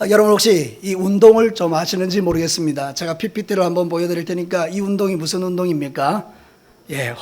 여러분 혹시 이 운동을 좀 아시는지 모르겠습니다. 제가 PPT를 한번 보여드릴 테니까 이 운동이 무슨 운동입니까?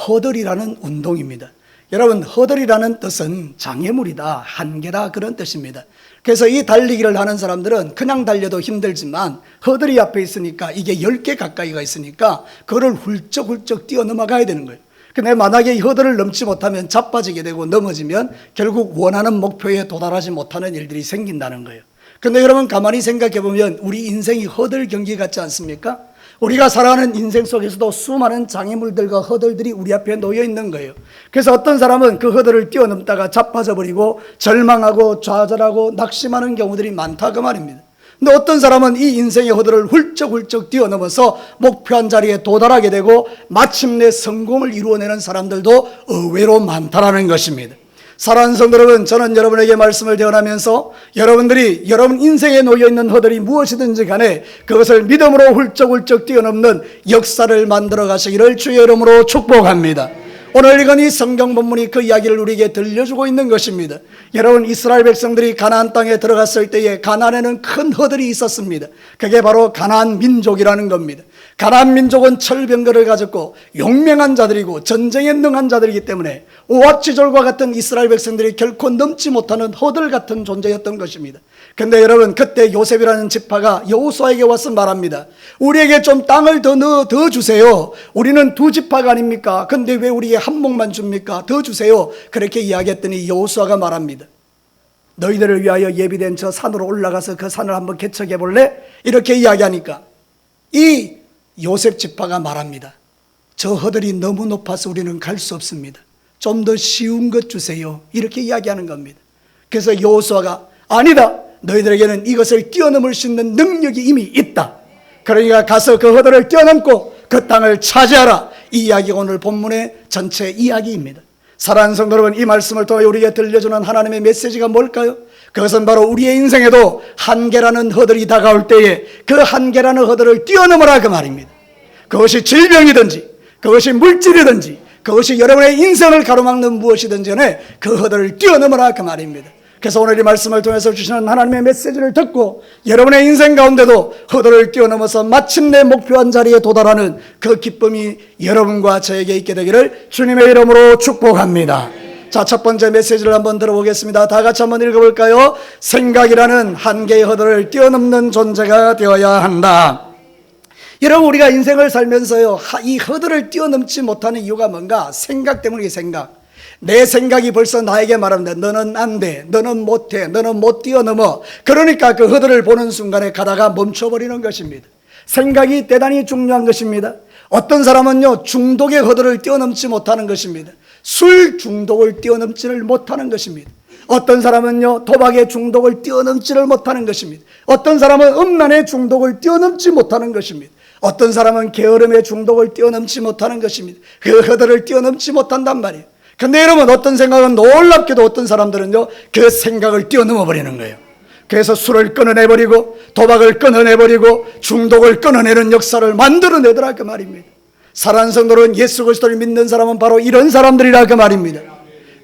허들이라는 운동입니다. 여러분, 허들이라는 뜻은 장애물이다, 한계다, 그런 뜻입니다. 그래서 이 달리기를 하는 사람들은 그냥 달려도 힘들지만 허들이 앞에 있으니까, 이게 10개 가까이가 있으니까 그거를 훌쩍훌쩍 뛰어넘어가야 되는 거예요. 근데 만약에 이 허들을 넘지 못하면 자빠지게 되고 넘어지면 결국 원하는 목표에 도달하지 못하는 일들이 생긴다는 거예요. 근데 여러분 가만히 생각해 보면 우리 인생이 허들 경기 같지 않습니까? 우리가 살아가는 인생 속에서도 수많은 장애물들과 허들들이 우리 앞에 놓여 있는 거예요. 그래서 어떤 사람은 그 허들을 뛰어넘다가 자빠져 버리고 절망하고 좌절하고 낙심하는 경우들이 많다, 그 말입니다. 근데 어떤 사람은 이 인생의 허들을 훌쩍훌쩍 뛰어넘어서 목표한 자리에 도달하게 되고 마침내 성공을 이루어내는 사람들도 의외로 많다라는 것입니다. 사랑하는 성도 여러분, 저는 여러분에게 말씀을 대언하면서 여러분들이 여러분 인생에 놓여있는 허들이 무엇이든지 간에 그것을 믿음으로 훌쩍훌쩍 뛰어넘는 역사를 만들어 가시기를 주의 이름으로 축복합니다. 오늘 읽은 이 성경 본문이 그 이야기를 우리에게 들려주고 있는 것입니다. 여러분, 이스라엘 백성들이 가나안 땅에 들어갔을 때에 가나안에는 큰 허들이 있었습니다. 그게 바로 가나안 민족이라는 겁니다. 가나안 민족은 철병거를 가졌고 용맹한 자들이고 전쟁에 능한 자들이기 때문에 오합지졸과 같은 이스라엘 백성들이 결코 넘지 못하는 허들 같은 존재였던 것입니다. 근데 여러분, 그때 요셉이라는 지파가 여호수아에게 와서 말합니다. 우리에게 좀 땅을 더 주세요. 우리는 두 지파가 아닙니까? 근데 왜 우리에게 한 몫만 줍니까? 더 주세요. 그렇게 이야기했더니 여호수아가 말합니다. 너희들을 위하여 예비된 저 산으로 올라가서 그 산을 한번 개척해 볼래? 이렇게 이야기하니까 이 요셉 지파가 말합니다. 저 허들이 너무 높아서 우리는 갈 수 없습니다. 좀 더 쉬운 것 주세요. 이렇게 이야기하는 겁니다. 그래서 여호수아가 아니다. 너희들에게는 이것을 뛰어넘을 수 있는 능력이 이미 있다. 그러니까 가서 그 허들을 뛰어넘고 그 땅을 차지하라. 이 이야기가 오늘 본문의 전체 이야기입니다. 사랑하는 성도 여러분, 이 말씀을 통해 우리에게 들려주는 하나님의 메시지가 뭘까요? 그것은 바로 우리의 인생에도 한계라는 허들이 다가올 때에 그 한계라는 허들을 뛰어넘어라, 그 말입니다. 그것이 질병이든지 그것이 물질이든지 그것이 여러분의 인생을 가로막는 무엇이든지 간에 그 허들을 뛰어넘어라, 그 말입니다. 그래서 오늘 이 말씀을 통해서 주시는 하나님의 메시지를 듣고 여러분의 인생 가운데도 허들을 뛰어넘어서 마침내 목표한 자리에 도달하는 그 기쁨이 여러분과 저에게 있게 되기를 주님의 이름으로 축복합니다. 자, 첫 번째 메시지를 한번 들어보겠습니다. 다 같이 한번 읽어볼까요? 생각이라는 한계의 허들을 뛰어넘는 존재가 되어야 한다. 여러분, 우리가 인생을 살면서요, 이 허들을 뛰어넘지 못하는 이유가 뭔가? 생각 때문이에요. 생각. 내 생각이 벌써 나에게 말합니다. 너는 안 돼, 너는 못해, 너는 못 뛰어넘어. 그러니까 그 허들을 보는 순간에 가다가 멈춰버리는 것입니다. 생각이 대단히 중요한 것입니다. 어떤 사람은요, 중독의 허들을 뛰어넘지 못하는 것입니다. 술 중독을 뛰어넘지를 못하는 것입니다. 어떤 사람은요, 도박의 중독을 뛰어넘지를 못하는 것입니다. 어떤 사람은 음란의 중독을 뛰어넘지 못하는 것입니다. 어떤 사람은 게으름의 중독을 뛰어넘지 못하는 것입니다. 그 허들을 뛰어넘지 못한단 말이에요. 근데 여러분, 어떤 생각은 놀랍게도 어떤 사람들은요, 그 생각을 뛰어넘어 버리는 거예요. 그래서 술을 끊어내버리고 도박을 끊어내버리고 중독을 끊어내는 역사를 만들어내더라, 그 말입니다. 사랑하는 성도는 예수 그리스도를 믿는 사람은 바로 이런 사람들이라, 그 말입니다.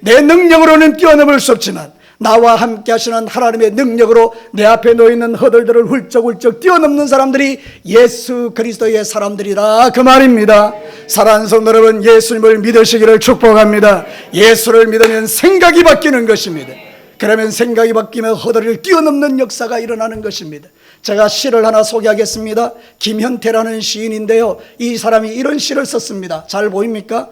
내 능력으로는 뛰어넘을 수 없지만 나와 함께 하시는 하나님의 능력으로 내 앞에 놓여있는 허들들을 훌쩍훌쩍 뛰어넘는 사람들이 예수 그리스도의 사람들이라, 그 말입니다. 사랑하는 성도 여러분, 예수님을 믿으시기를 축복합니다. 예수를 믿으면 생각이 바뀌는 것입니다. 그러면 생각이 바뀌면 허들을 뛰어넘는 역사가 일어나는 것입니다. 제가 시를 하나 소개하겠습니다. 김현태라는 시인인데요, 이 사람이 이런 시를 썼습니다. 잘 보입니까?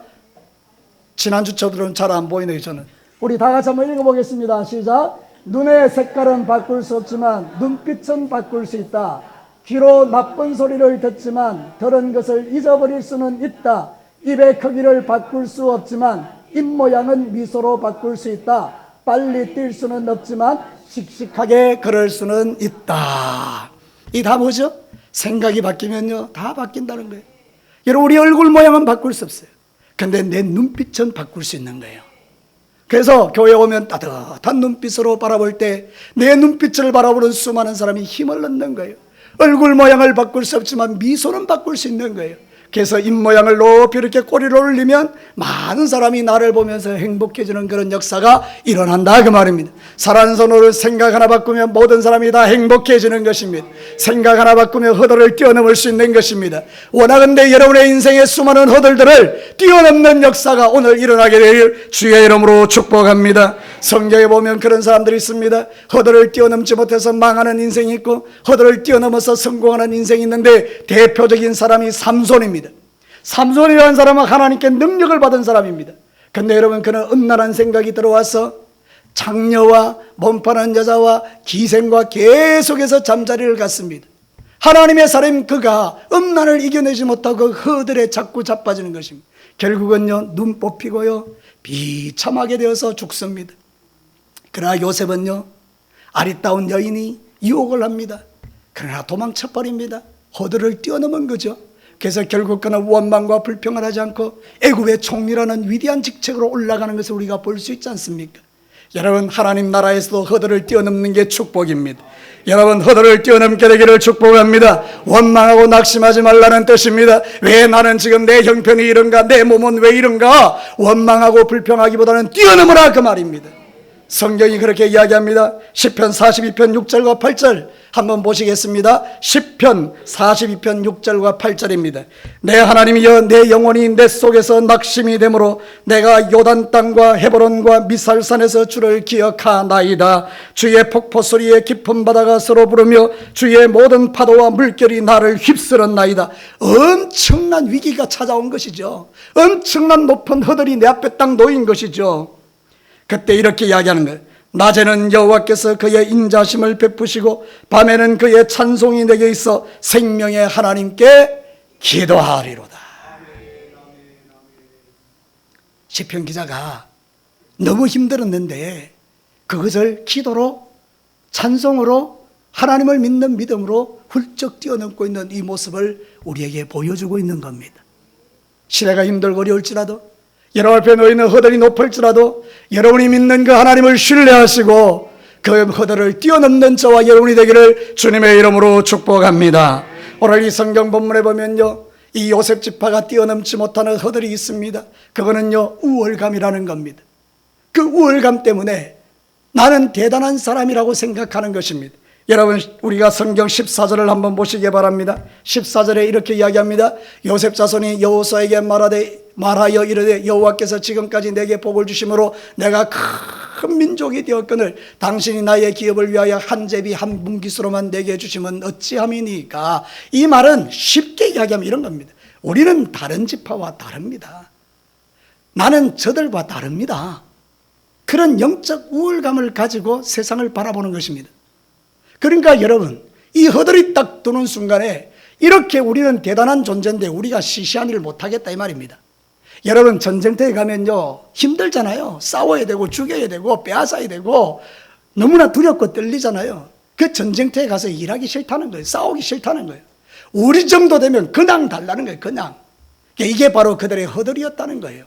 지난주 저들은 잘 안 보이네요. 저는 우리 다 같이 한번 읽어보겠습니다. 시작. 눈의 색깔은 바꿀 수 없지만 눈빛은 바꿀 수 있다. 귀로 나쁜 소리를 듣지만 들은 것을 잊어버릴 수는 있다. 입의 크기를 바꿀 수 없지만 입모양은 미소로 바꿀 수 있다. 빨리 뛸 수는 없지만 씩씩하게 걸을 수는 있다. 이 다 뭐죠? 생각이 바뀌면요, 다 바뀐다는 거예요. 여러분, 우리 얼굴 모양은 바꿀 수 없어요. 근데 내 눈빛은 바꿀 수 있는 거예요. 그래서 교회 오면 따뜻한 눈빛으로 바라볼 때 내 눈빛을 바라보는 수많은 사람이 힘을 얻는 거예요. 얼굴 모양을 바꿀 수 없지만 미소는 바꿀 수 있는 거예요. 그래서 입모양을 높이 이렇게 꼬리를 올리면 많은 사람이 나를 보면서 행복해지는 그런 역사가 일어난다 그 말입니다. 사랑하는 성도들, 생각 하나 바꾸면 모든 사람이 다 행복해지는 것입니다. 생각 하나 바꾸면 허들을 뛰어넘을 수 있는 것입니다. 원하건대 여러분의 인생의 수많은 허들들을 뛰어넘는 역사가 오늘 일어나게 되길 주의 이름으로 축복합니다. 성경에 보면 그런 사람들이 있습니다. 허들을 뛰어넘지 못해서 망하는 인생이 있고 허들을 뛰어넘어서 성공하는 인생이 있는데 대표적인 사람이 삼손입니다. 삼손이라는 사람은 하나님께 능력을 받은 사람입니다. 근데 여러분, 그는 음란한 생각이 들어와서 장녀와 몸파는 여자와 기생과 계속해서 잠자리를 갖습니다. 하나님의 사람 그가 음란을 이겨내지 못하고 허들에 자꾸 자빠지는 것입니다. 결국은요, 눈 뽑히고요 비참하게 되어서 죽습니다. 그러나 요셉은요, 아리따운 여인이 유혹을 합니다. 그러나 도망쳐버립니다. 허들을 뛰어넘은 거죠. 그래서 결국 그는 원망과 불평을 하지 않고 애굽의 총리라는 위대한 직책으로 올라가는 것을 우리가 볼 수 있지 않습니까? 여러분, 하나님 나라에서도 허들을 뛰어넘는 게 축복입니다. 여러분, 허들을 뛰어넘게 되기를 축복합니다. 원망하고 낙심하지 말라는 뜻입니다. 왜 나는 지금 내 형편이 이런가, 내 몸은 왜 이런가, 원망하고 불평하기보다는 뛰어넘으라 그 말입니다. 성경이 그렇게 이야기합니다. 시편 42편 6절과 8절 한번 보시겠습니다. 시편 42편 6절과 8절입니다. 내 하나님이여, 내 영혼이 내 속에서 낙심이 되므로 내가 요단 땅과 헤브론과 미살산에서 주를 기억하나이다. 주의 폭포 소리에 깊은 바다가 서로 부르며 주의 모든 파도와 물결이 나를 휩쓸었나이다. 엄청난 위기가 찾아온 것이죠. 엄청난 높은 허들이 내 앞에 딱 놓인 것이죠. 그때 이렇게 이야기하는 거예요. 낮에는 여호와께서 그의 인자심을 베푸시고 밤에는 그의 찬송이 내게 있어 생명의 하나님께 기도하리로다. 시편 기자가 너무 힘들었는데 그것을 기도로, 찬송으로, 하나님을 믿는 믿음으로 훌쩍 뛰어넘고 있는 이 모습을 우리에게 보여주고 있는 겁니다. 시대가 힘들고 어려울지라도, 여러분 앞에 놓이는 허들이 높을지라도 여러분이 믿는 그 하나님을 신뢰하시고 그 허들을 뛰어넘는 저와 여러분이 되기를 주님의 이름으로 축복합니다. 오늘 이 성경 본문에 보면요, 이 요셉 지파가 뛰어넘지 못하는 허들이 있습니다. 그거는요, 우월감이라는 겁니다. 그 우월감 때문에 나는 대단한 사람이라고 생각하는 것입니다. 여러분, 우리가 성경 14절을 한번 보시기 바랍니다. 14절에 이렇게 이야기합니다. 요셉 자손이 여호수아에게 말하여 이르되 여호와께서 지금까지 내게 복을 주심으로 내가 큰 민족이 되었거늘 당신이 나의 기업을 위하여 한 제비 한 분깃으로만 내게 주시면 어찌함이니까. 이 말은 쉽게 이야기하면 이런 겁니다. 우리는 다른 지파와 다릅니다. 나는 저들과 다릅니다. 그런 영적 우월감을 가지고 세상을 바라보는 것입니다. 그러니까 여러분, 이 허들이 딱 도는 순간에 이렇게 우리는 대단한 존재인데 우리가 시시한 일을 못하겠다 이 말입니다. 여러분, 전쟁터에 가면요 힘들잖아요. 싸워야 되고 죽여야 되고 빼앗아야 되고 너무나 두렵고 떨리잖아요. 그 전쟁터에 가서 일하기 싫다는 거예요. 싸우기 싫다는 거예요. 우리 정도 되면 그냥 달라는 거예요. 그냥. 이게 바로 그들의 허들이었다는 거예요.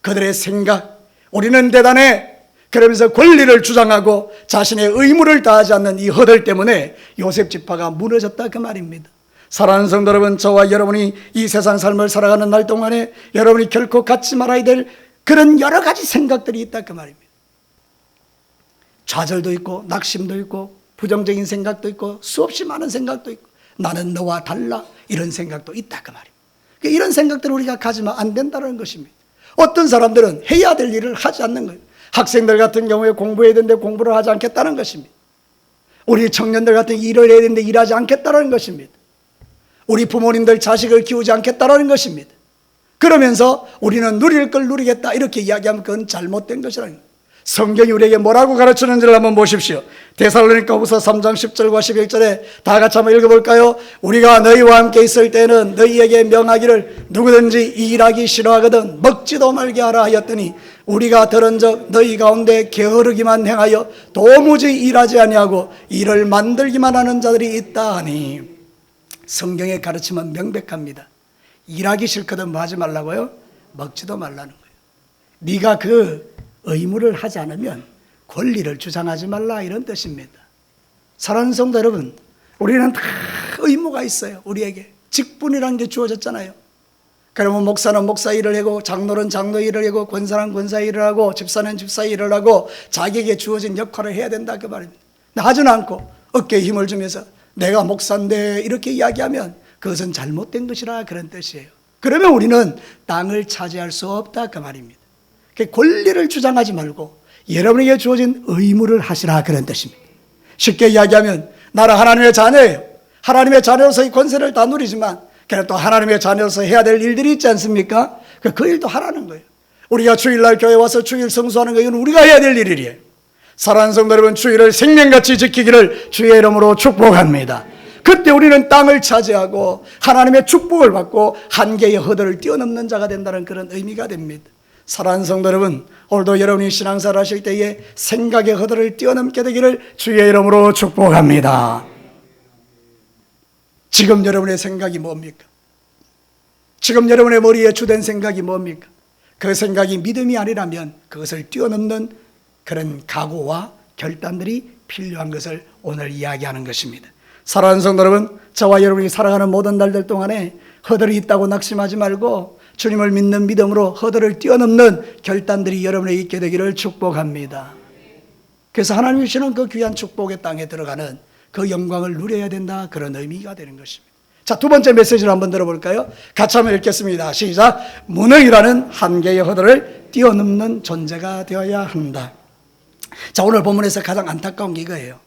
그들의 생각, 우리는 대단해, 그러면서 권리를 주장하고 자신의 의무를 다하지 않는 이 허들 때문에 요셉 지파가 무너졌다 그 말입니다. 사랑하는 성도 여러분, 저와 여러분이 이 세상 삶을 살아가는 날 동안에 여러분이 결코 갖지 말아야 될 그런 여러 가지 생각들이 있다 그 말입니다. 좌절도 있고 낙심도 있고 부정적인 생각도 있고 수없이 많은 생각도 있고 나는 너와 달라 이런 생각도 있다 그 말입니다. 이런 생각들을 우리가 가지면 안 된다는 것입니다. 어떤 사람들은 해야 될 일을 하지 않는 거예요. 학생들 같은 경우에 공부해야 되는데 공부를 하지 않겠다는 것입니다. 우리 청년들 같은 일을 해야 되는데 일하지 않겠다는 것입니다. 우리 부모님들 자식을 키우지 않겠다는 것입니다. 그러면서 우리는 누릴 걸 누리겠다 이렇게 이야기하면 그건 잘못된 것이라는 거예요. 성경이 우리에게 뭐라고 가르치는지를 한번 보십시오. 데살로니가후서 3장 10절과 11절에 다 같이 한번 읽어볼까요? 우리가 너희와 함께 있을 때는 너희에게 명하기를 누구든지 일하기 싫어하거든 먹지도 말게 하라 하였더니 우리가 들은즉 너희 가운데 게으르기만 행하여 도무지 일하지 아니하고 일을 만들기만 하는 자들이 있다 하니. 성경의 가르침은 명백합니다. 일하기 싫거든 뭐 하지 말라고요? 먹지도 말라는 거예요. 네가 그 의무를 하지 않으면 권리를 주장하지 말라 이런 뜻입니다. 사랑하는 성도 여러분, 우리는 다 의무가 있어요. 우리에게 직분이라는 게 주어졌잖아요. 그러면 목사는 목사 일을 하고, 장로는 장로 일을 하고, 권사는 권사 일을 하고, 집사는 집사 일을 하고, 자기에게 주어진 역할을 해야 된다 그 말입니다. 하지는 않고 어깨에 힘을 주면서 내가 목사인데 이렇게 이야기하면 그것은 잘못된 것이라 그런 뜻이에요. 그러면 우리는 땅을 차지할 수 없다 그 말입니다. 권리를 주장하지 말고 여러분에게 주어진 의무를 하시라 그런 뜻입니다. 쉽게 이야기하면 나는 하나님의 자녀예요. 하나님의 자녀로서의 권세를 다 누리지만 그래도 또 하나님의 자녀로서 해야 될 일들이 있지 않습니까? 그 일도 하라는 거예요. 우리가 주일날 교회 와서 주일 성수하는 것은 우리가 해야 될 일이에요. 사랑하는 성도 여러분, 주일을 생명같이 지키기를 주의 이름으로 축복합니다. 그때 우리는 땅을 차지하고 하나님의 축복을 받고 한계의 허들을 뛰어넘는 자가 된다는 그런 의미가 됩니다. 사랑하는 성도 여러분, 오늘도 여러분이 신앙생활 하실 때에 생각의 허들을 뛰어넘게 되기를 주의 이름으로 축복합니다. 지금 여러분의 생각이 뭡니까? 지금 여러분의 머리에 주된 생각이 뭡니까? 그 생각이 믿음이 아니라면 그것을 뛰어넘는 그런 각오와 결단들이 필요한 것을 오늘 이야기하는 것입니다. 사랑하는 성도 여러분, 저와 여러분이 살아가는 모든 날들 동안에 허들이 있다고 낙심하지 말고 주님을 믿는 믿음으로 허들을 뛰어넘는 결단들이 여러분에게 있게 되기를 축복합니다. 그래서 하나님이 주시는 그 귀한 축복의 땅에 들어가는 그 영광을 누려야 된다, 그런 의미가 되는 것입니다. 자, 두 번째 메시지를 한번 들어볼까요? 같이 한번 읽겠습니다. 시작. 무능이라는 한계의 허들을 뛰어넘는 존재가 되어야 한다. 자, 오늘 본문에서 가장 안타까운 게 이거예요.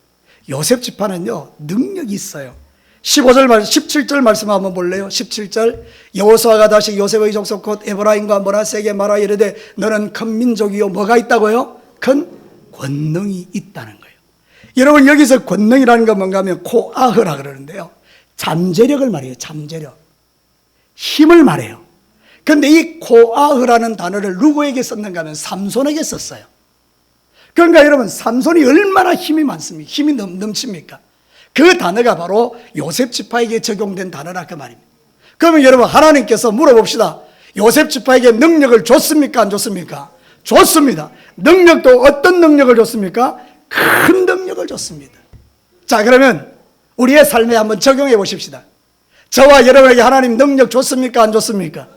요셉 지파는요, 능력이 있어요. 17절 말씀 한번 볼래요? 17절. 여호수아가 다시 요셉의 족속 곧 에브라임과 므낫세에게 말하여 이르되 너는 큰 민족이요 뭐가 있다고요? 큰 권능이 있다는 거예요. 여러분, 여기서 권능이라는 건 뭔가 하면 코아흐라 그러는데요, 잠재력을 말해요. 잠재력, 힘을 말해요. 그런데 이 코아흐라는 단어를 누구에게 썼는가 하면 삼손에게 썼어요. 그러니까 여러분, 삼손이 얼마나 힘이 많습니까? 힘이 넘칩니까? 그 단어가 바로 요셉 지파에게 적용된 단어라 그 말입니다. 그러면 여러분, 하나님께서 물어봅시다. 요셉 지파에게 능력을 줬습니까? 안 줬습니까? 줬습니다. 능력도 어떤 능력을 줬습니까? 큰 능력을 줬습니다. 자, 그러면 우리의 삶에 한번 적용해 보십시다. 저와 여러분에게 하나님 능력 줬습니까? 안 줬습니까?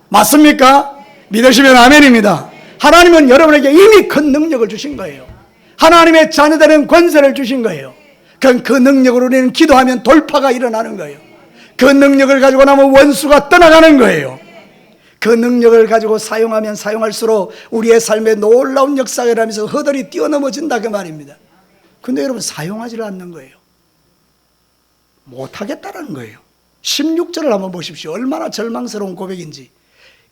맞습니까? 믿으시면 아멘입니다. 하나님은 여러분에게 이미 큰 능력을 주신 거예요. 하나님의 자녀되는 권세를 주신 거예요. 그럼 그 능력으로 우리는 기도하면 돌파가 일어나는 거예요. 그 능력을 가지고 나면 원수가 떠나가는 거예요. 그 능력을 가지고 사용하면 사용할수록 우리의 삶에 놀라운 역사가 일어나면서 허들이 뛰어넘어진다 그 말입니다. 근데 여러분, 사용하지를 않는 거예요. 못하겠다라는 거예요. 16절을 한번 보십시오. 얼마나 절망스러운 고백인지.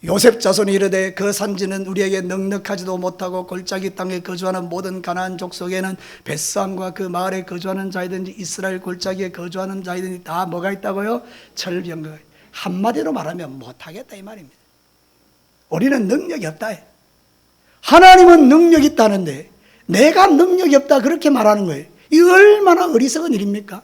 요셉 자손이 이르되 그 산지는 우리에게 넉넉하지도 못하고 골짜기 땅에 거주하는 모든 가나안 족속에는 벳산과 그 마을에 거주하는 자이든지 이스라엘 골짜기에 거주하는 자이든지 다 뭐가 있다고요? 철병거가. 한마디로 말하면 못하겠다 이 말입니다. 우리는 능력이 없다. 하나님은 능력이 있다는데 내가 능력이 없다 그렇게 말하는 거예요. 이 얼마나 어리석은 일입니까?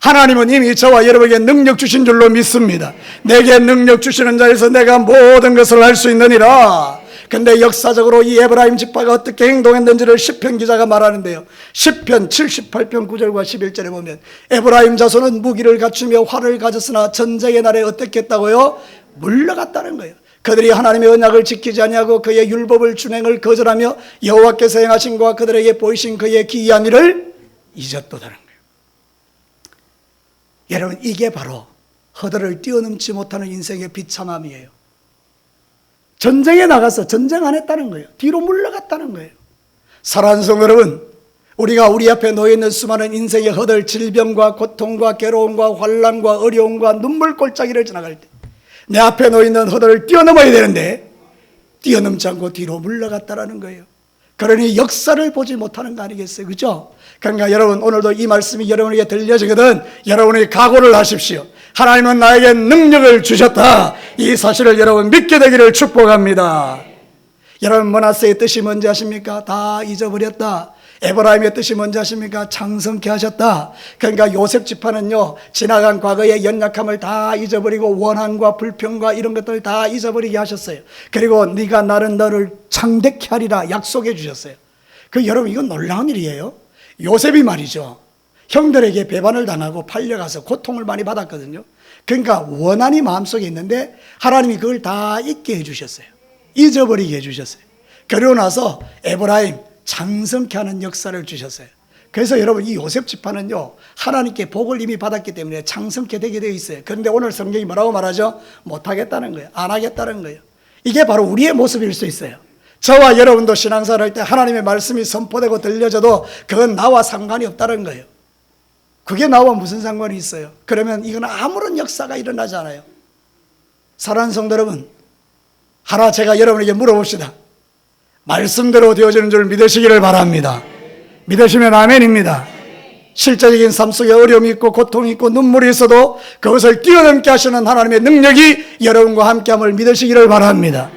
하나님은 이미 저와 여러분에게 능력 주신 줄로 믿습니다. 내게 능력 주시는 자에서 내가 모든 것을 할 수 있느니라. 근데 역사적으로 이 에브라임 지파가 어떻게 행동했는지를 시편 기자가 말하는데요, 시편 78편 9절과 11절에 보면 에브라임 자손은 무기를 갖추며 활을 가졌으나 전쟁의 날에 어떻게 했다고요? 물러갔다는 거예요. 그들이 하나님의 언약을 지키지 아니하고 그의 율법을 준행을 거절하며 여호와께서 행하신 것과 그들에게 보이신 그의 기이한 일을 잊었도다는 거예요. 여러분, 이게 바로 허들을 뛰어넘지 못하는 인생의 비참함이에요. 전쟁에 나가서 전쟁 안 했다는 거예요. 뒤로 물러갔다는 거예요. 사랑하는 성도 여러분, 우리가 우리 앞에 놓여있는 수많은 인생의 허들, 질병과 고통과 괴로움과 환난과 어려움과 눈물 골짜기를 지나갈 때 내 앞에 놓여있는 허들을 뛰어넘어야 되는데 뛰어넘지 않고 뒤로 물러갔다라는 거예요. 그러니 역사를 보지 못하는 거 아니겠어요? 그죠? 그러니까 여러분, 오늘도 이 말씀이 여러분에게 들려지거든 여러분이 각오를 하십시오. 하나님은 나에게 능력을 주셨다, 이 사실을 여러분 믿게 되기를 축복합니다. 여러분, 므낫세의 뜻이 뭔지 아십니까? 다 잊어버렸다. 에브라임의 뜻이 뭔지 아십니까? 창성케 하셨다. 그러니까 요셉 지파는요, 지나간 과거의 연약함을 다 잊어버리고 원한과 불평과 이런 것들을 다 잊어버리게 하셨어요. 그리고 네가 나는 너를 창대케 하리라 약속해 주셨어요. 여러분, 이건 놀라운 일이에요. 요셉이 말이죠, 형들에게 배반을 당하고 팔려가서 고통을 많이 받았거든요. 그러니까 원한이 마음속에 있는데 하나님이 그걸 다 잊게 해주셨어요. 잊어버리게 해주셨어요. 그러고 나서 에브라임 장성케 하는 역사를 주셨어요. 그래서 여러분 이 요셉 지파는요 하나님께 복을 이미 받았기 때문에 장성케 되게 되어 있어요. 그런데 오늘 성경이 뭐라고 말하죠? 못하겠다는 거예요. 안 하겠다는 거예요. 이게 바로 우리의 모습일 수 있어요. 저와 여러분도 신앙생활 할 때 하나님의 말씀이 선포되고 들려져도 그건 나와 상관이 없다는 거예요. 그게 나와 무슨 상관이 있어요? 그러면 이건 아무런 역사가 일어나지 않아요. 사랑하는 성도 여러분, 하나 제가 여러분에게 물어봅시다. 말씀대로 되어지는 줄 믿으시기를 바랍니다. 믿으시면 아멘입니다. 실제적인 삶 속에 어려움이 있고 고통이 있고 눈물이 있어도 그것을 뛰어넘게 하시는 하나님의 능력이 여러분과 함께함을 믿으시기를 바랍니다.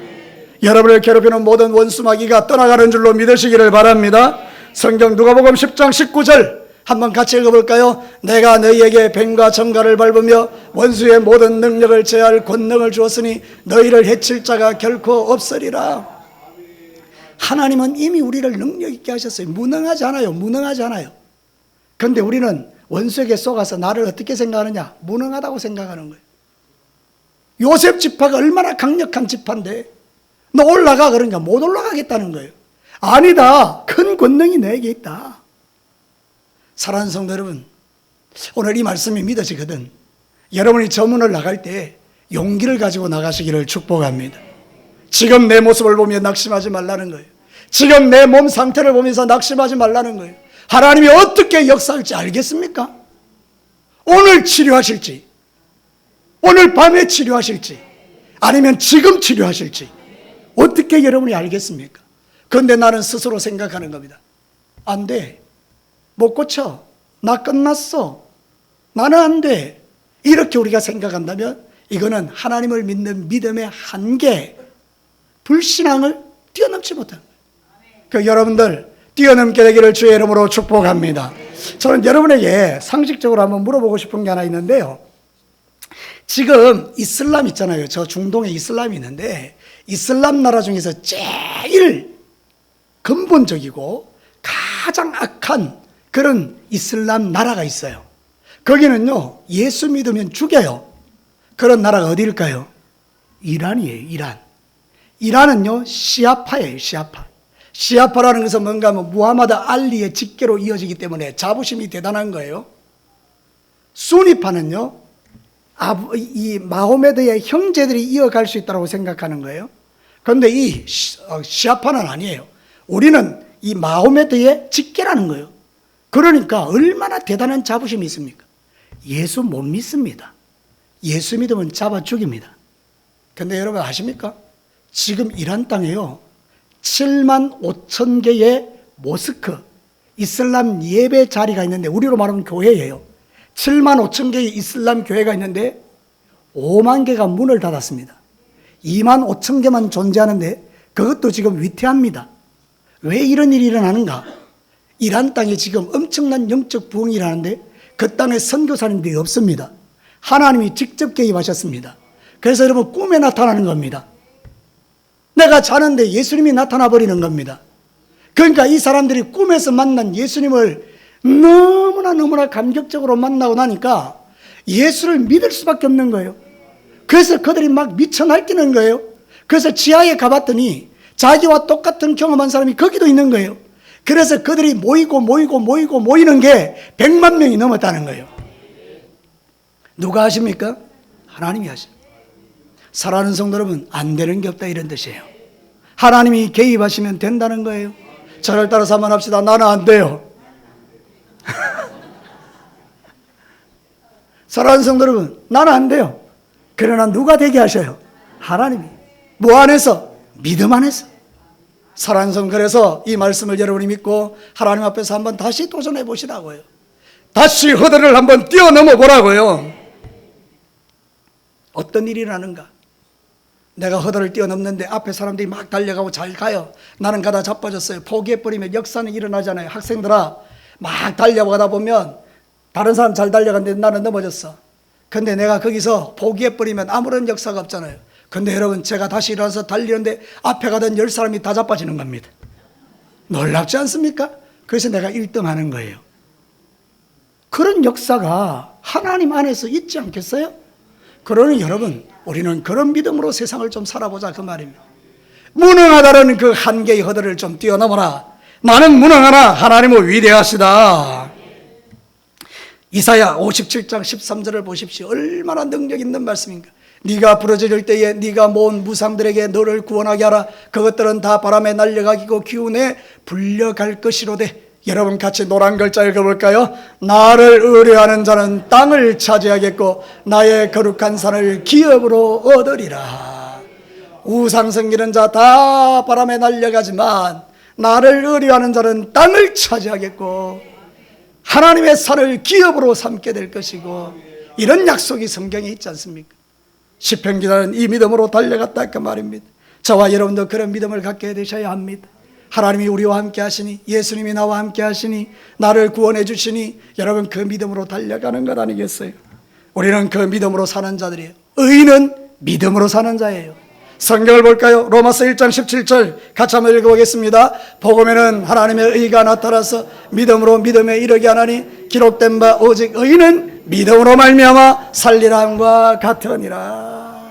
여러분을 괴롭히는 모든 원수 마귀가 떠나가는 줄로 믿으시기를 바랍니다. 성경 누가복음 10장 19절 한번 같이 읽어볼까요? 내가 너희에게 뱀과 정갈을 밟으며 원수의 모든 능력을 제할 권능을 주었으니 너희를 해칠 자가 결코 없으리라. 하나님은 이미 우리를 능력 있게 하셨어요. 무능하지 않아요. 무능하지 않아요. 그런데 우리는 원수에게 속아서 나를 어떻게 생각하느냐? 무능하다고 생각하는 거예요. 요셉 지파가 얼마나 강력한 지파인데 너 올라가 그러니까 못 올라가겠다는 거예요. 아니다. 큰 권능이 내게 있다. 사랑하는 성도 여러분, 오늘 이 말씀이 믿어지거든. 여러분이 저 문을 나갈 때 용기를 가지고 나가시기를 축복합니다. 지금 내 모습을 보며 낙심하지 말라는 거예요. 지금 내 몸 상태를 보면서 낙심하지 말라는 거예요. 하나님이 어떻게 역사할지 알겠습니까? 오늘 치료하실지, 오늘 밤에 치료하실지, 아니면 지금 치료하실지 어떻게 여러분이 알겠습니까? 그런데 나는 스스로 생각하는 겁니다. 안 돼. 못 고쳐. 나 끝났어. 나는 안 돼. 이렇게 우리가 생각한다면 이거는 하나님을 믿는 믿음의 한계, 불신앙을 뛰어넘지 못하는 거예요. 그 여러분들 뛰어넘게 되기를 주의 이름으로 축복합니다. 저는 여러분에게 상식적으로 한번 물어보고 싶은 게 하나 있는데요. 지금 이슬람 있잖아요. 저 중동에 이슬람이 있는데 이슬람 나라 중에서 제일 근본적이고 가장 악한 그런 이슬람 나라가 있어요. 거기는요 예수 믿으면 죽여요. 그런 나라가 어디일까요? 이란이에요. 이란. 이란은요 시아파예요. 시아파. 시아파라는 것은 뭔가 하면 무하마드 알리의 직계로 이어지기 때문에 자부심이 대단한 거예요. 수니파는요 이 마호메드의 형제들이 이어갈 수 있다고 생각하는 거예요. 그런데 이 시아파는 아니에요. 우리는 이 마호메드의 직계라는 거예요. 그러니까 얼마나 대단한 자부심이 있습니까? 예수 못 믿습니다. 예수 믿으면 잡아 죽입니다. 그런데 여러분 아십니까? 지금 이란 땅에요 7만 5천 개의 모스크 이슬람 예배 자리가 있는데 우리로 말하면 교회예요. 7만 5천 개의 이슬람 교회가 있는데 5만 개가 문을 닫았습니다. 2만 5천 개만 존재하는데 그것도 지금 위태합니다. 왜 이런 일이 일어나는가? 이란 땅에 지금 엄청난 영적 부흥이 일어나는데 그 땅에 선교사님들이 없습니다. 하나님이 직접 개입하셨습니다. 그래서 여러분 꿈에 나타나는 겁니다. 내가 자는데 예수님이 나타나 버리는 겁니다. 그러니까 이 사람들이 꿈에서 만난 예수님을 너무나 감격적으로 만나고 나니까 예수를 믿을 수밖에 없는 거예요. 그래서 그들이 막 미쳐 날뛰는 거예요. 그래서 지하에 가봤더니 자기와 똑같은 경험한 사람이 거기도 있는 거예요. 그래서 그들이 모이는 게 100만 명이 넘었다는 거예요. 누가 하십니까? 하나님이 하십니다. 사랑하는 성도 여러분, 안 되는 게 없다 이런 뜻이에요. 하나님이 개입하시면 된다는 거예요. 저를 따라서 한번 합시다. 나는 안 돼요. 사랑하는 성도 여러분, 나는 안 돼요. 그러나 누가 되게 하셔요? 하나님이. 뭐 안에서? 믿음 안에서. 사랑하는 성도, 그래서 이 말씀을 여러분이 믿고 하나님 앞에서 한번 다시 도전해 보시라고요. 다시 허들을 한번 뛰어넘어 보라고요. 어떤 일이 일어나는가? 내가 허들을 뛰어넘는데 앞에 사람들이 막 달려가고 잘 가요. 나는 가다 자빠졌어요. 포기해버리면 역사는 일어나잖아요. 학생들아, 막 달려가다 보면 다른 사람 잘 달려갔는데 나는 넘어졌어. 근데 내가 거기서 포기해버리면 아무런 역사가 없잖아요. 근데 여러분, 제가 다시 일어나서 달리는데 앞에 가던 10사람이 다 자빠지는 겁니다. 놀랍지 않습니까? 그래서 내가 1등 하는 거예요. 그런 역사가 하나님 안에서 있지 않겠어요? 그러니 여러분, 우리는 그런 믿음으로 세상을 좀 살아보자 그 말입니다. 무능하다는 그 한계의 허들을 좀 뛰어넘어라. 나는 무능하나 하나님은 위대하시다. 이사야 57장 13절을 보십시오. 얼마나 능력 있는 말씀인가. 네가 부러질 때에 네가 모은 무상들에게 너를 구원하게 하라. 그것들은 다 바람에 날려가기고 기운에 불려갈 것이로되. 여러분 같이 노란 글자 읽어볼까요? 나를 의뢰하는 자는 땅을 차지하겠고 나의 거룩한 산을 기업으로 얻으리라. 우상 섬기는 자 다 바람에 날려가지만 나를 의뢰하는 자는 땅을 차지하겠고 하나님의 산을 기업으로 삼게 될 것이고, 이런 약속이 성경에 있지 않습니까? 시편 기자는 이 믿음으로 달려갔다 그 말입니다. 저와 여러분도 그런 믿음을 갖게 되셔야 합니다. 하나님이 우리와 함께 하시니, 예수님이 나와 함께 하시니, 나를 구원해 주시니, 여러분 그 믿음으로 달려가는 것 아니겠어요? 우리는 그 믿음으로 사는 자들이에요. 의인은 믿음으로 사는 자예요. 성경을 볼까요? 로마서 1장 17절 같이 한번 읽어보겠습니다. 복음에는 하나님의 의가 나타나서 믿음으로 믿음에 이르게 하나니 기록된 바 오직 의인은 믿음으로 말미암아 살리라 함과 같으니라.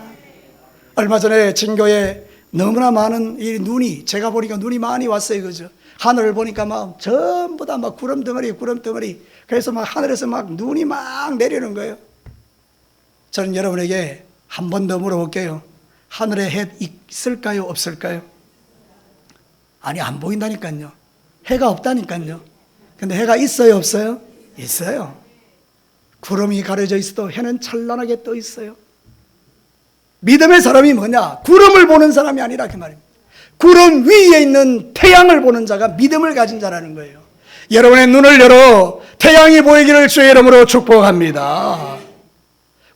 얼마 전에 진교에 너무나 많은 이 눈이, 제가 보니까 눈이 많이 왔어요. 그죠? 하늘을 보니까 막 전부 다 막 구름 덩어리. 그래서 막 하늘에서 막 눈이 막 내리는 거예요. 저는 여러분에게 한 번 더 물어볼게요. 하늘에 해 있을까요? 없을까요? 아니, 안 보인다니까요. 해가 없다니까요. 근데 해가 있어요? 없어요? 있어요. 구름이 가려져 있어도 해는 찬란하게 떠 있어요. 믿음의 사람이 뭐냐? 구름을 보는 사람이 아니라 그 말입니다. 구름 위에 있는 태양을 보는 자가 믿음을 가진 자라는 거예요. 여러분의 눈을 열어 태양이 보이기를 주의 이름으로 축복합니다.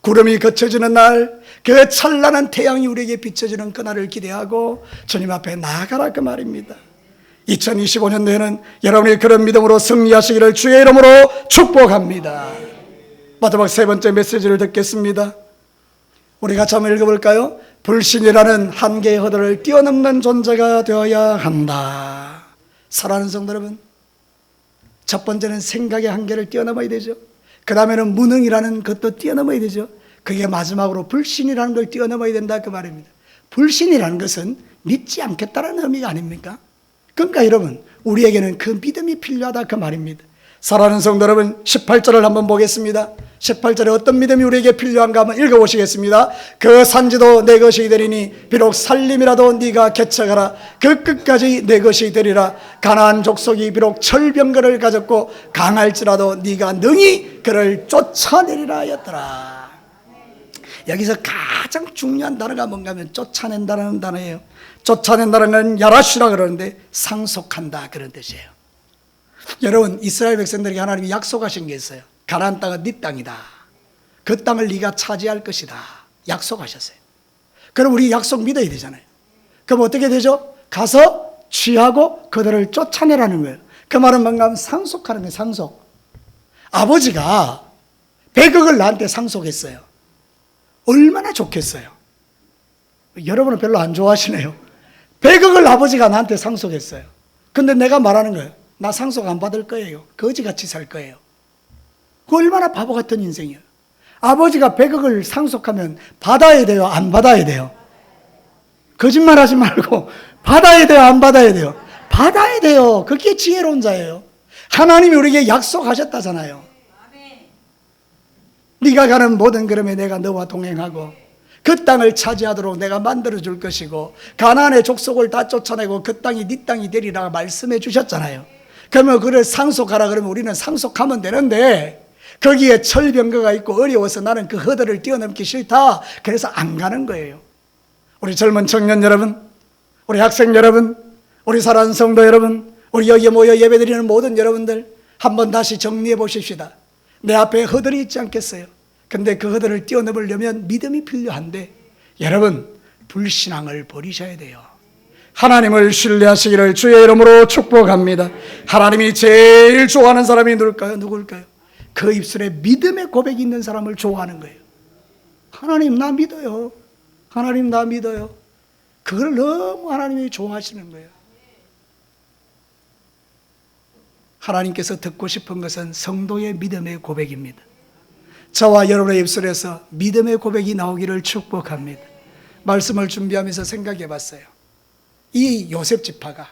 구름이 걷혀지는 날, 그 찬란한 태양이 우리에게 비춰지는 그날을 기대하고 주님 앞에 나아가라 그 말입니다. 2025년도에는 여러분이 그런 믿음으로 승리하시기를 주의 이름으로 축복합니다. 마지막 세 번째 메시지를 듣겠습니다. 우리 같이 한번 읽어볼까요? 불신이라는 한계의 허들을 뛰어넘는 존재가 되어야 한다. 사랑하는 성도 여러분, 첫 번째는 생각의 한계를 뛰어넘어야 되죠. 그 다음에는 무능이라는 것도 뛰어넘어야 되죠. 그게 마지막으로 불신이라는 걸 뛰어넘어야 된다 그 말입니다. 불신이라는 것은 믿지 않겠다는 의미가 아닙니까? 그러니까 여러분, 우리에게는 그 믿음이 필요하다 그 말입니다. 사랑하는 성도 여러분, 18절을 한번 보겠습니다. 18절에 어떤 믿음이 우리에게 필요한가 한번 읽어보시겠습니다. 그 산지도 내 것이 되리니 비록 살림이라도 네가 개척하라. 그 끝까지 내 것이 되리라. 가나안 족속이 비록 철병거를 가졌고 강할지라도 네가 능히 그를 쫓아내리라 하였더라. 여기서 가장 중요한 단어가 뭔가 하면 쫓아낸다는 단어예요. 쫓아낸다는 건 야라시라 그러는데 상속한다 그런 뜻이에요. 여러분, 이스라엘 백성들에게 하나님이 약속하신 게 있어요. 가나안 땅은 네 땅이다. 그 땅을 네가 차지할 것이다. 약속하셨어요. 그럼 우리 약속 믿어야 되잖아요. 그럼 어떻게 되죠? 가서 취하고 그들을 쫓아내라는 거예요. 그 말은 뭔가 하면 상속하는 거예요. 상속. 아버지가 100억을 나한테 상속했어요. 얼마나 좋겠어요. 여러분은 별로 안 좋아하시네요. 100억을 아버지가 나한테 상속했어요. 근데 내가 말하는 거예요. 나 상속 안 받을 거예요. 거지같이 살 거예요. 그 얼마나 바보 같은 인생이에요. 아버지가 100억을 상속하면 받아야 돼요? 안 받아야 돼요? 거짓말 하지 말고 받아야 돼요? 안 받아야 돼요? 받아야 돼요. 그게 지혜로운 자예요. 하나님이 우리에게 약속하셨다잖아요. 네가 가는 모든 걸음에 내가 너와 동행하고 그 땅을 차지하도록 내가 만들어줄 것이고 가나안의 족속을 다 쫓아내고 그 땅이 네 땅이 되리라 말씀해 주셨잖아요. 그러면 그를 상속하라 그러면 우리는 상속하면 되는데 거기에 철병거가 있고 어려워서 나는 그 허들을 뛰어넘기 싫다. 그래서 안 가는 거예요. 우리 젊은 청년 여러분, 우리 학생 여러분, 우리 사랑하는 성도 여러분, 우리 여기에 모여 예배드리는 모든 여러분들 한번 다시 정리해 보십시다. 내 앞에 허들이 있지 않겠어요? 근데 그 허들을 뛰어넘으려면 믿음이 필요한데 여러분, 불신앙을 버리셔야 돼요. 하나님을 신뢰하시기를 주의 이름으로 축복합니다. 하나님이 제일 좋아하는 사람이 누굴까요? 그 입술에 믿음의 고백이 있는 사람을 좋아하는 거예요. 하나님 나 믿어요. 하나님 나 믿어요. 그걸 너무 하나님이 좋아하시는 거예요. 하나님께서 듣고 싶은 것은 성도의 믿음의 고백입니다. 저와 여러분의 입술에서 믿음의 고백이 나오기를 축복합니다. 말씀을 준비하면서 생각해 봤어요. 이 요셉 지파가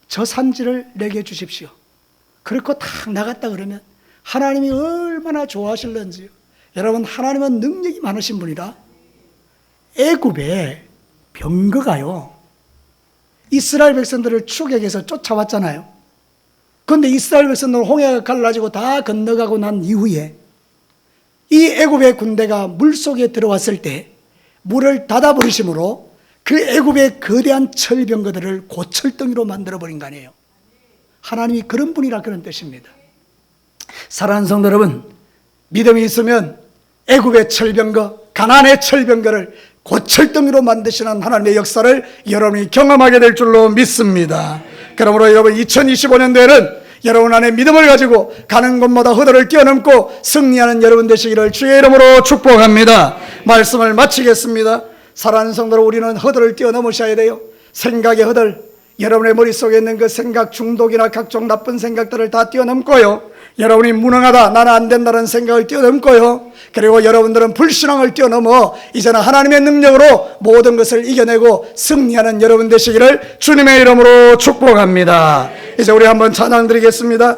저 산지를 내게 주십시오. 그렇고 탁 나갔다 그러면 하나님이 얼마나 좋아하실런지요. 여러분, 하나님은 능력이 많으신 분이라 애굽의 병거가요, 이스라엘 백성들을 추격해서 쫓아왔잖아요. 그런데 이스라엘 백성들은 홍해가 갈라지고 다 건너가고 난 이후에 이 애굽의 군대가 물속에 들어왔을 때 물을 닫아버리심으로 그 애굽의 거대한 철병거들을 고철덩이로 만들어버린 거 아니에요. 하나님이 그런 분이라 그런 뜻입니다. 사랑하는 성도 여러분, 믿음이 있으면 애굽의 철병거, 가나안의 철병거를 고철덩이로 만드시는 하나님의 역사를 여러분이 경험하게 될 줄로 믿습니다. 그러므로 여러분, 2025년도에는 여러분 안에 믿음을 가지고 가는 곳마다 허들을 뛰어넘고 승리하는 여러분 되시기를 주의 이름으로 축복합니다. 말씀을 마치겠습니다. 사랑하는 성도로, 우리는 허들을 뛰어넘으셔야 돼요. 생각의 허들, 여러분의 머릿속에 있는 그 생각 중독이나 각종 나쁜 생각들을 다 뛰어넘고요, 여러분이 무능하다, 나는 안 된다는 생각을 뛰어넘고요, 그리고 여러분들은 불신앙을 뛰어넘어 이제는 하나님의 능력으로 모든 것을 이겨내고 승리하는 여러분 되시기를 주님의 이름으로 축복합니다. 이제 우리 한번 찬양 드리겠습니다.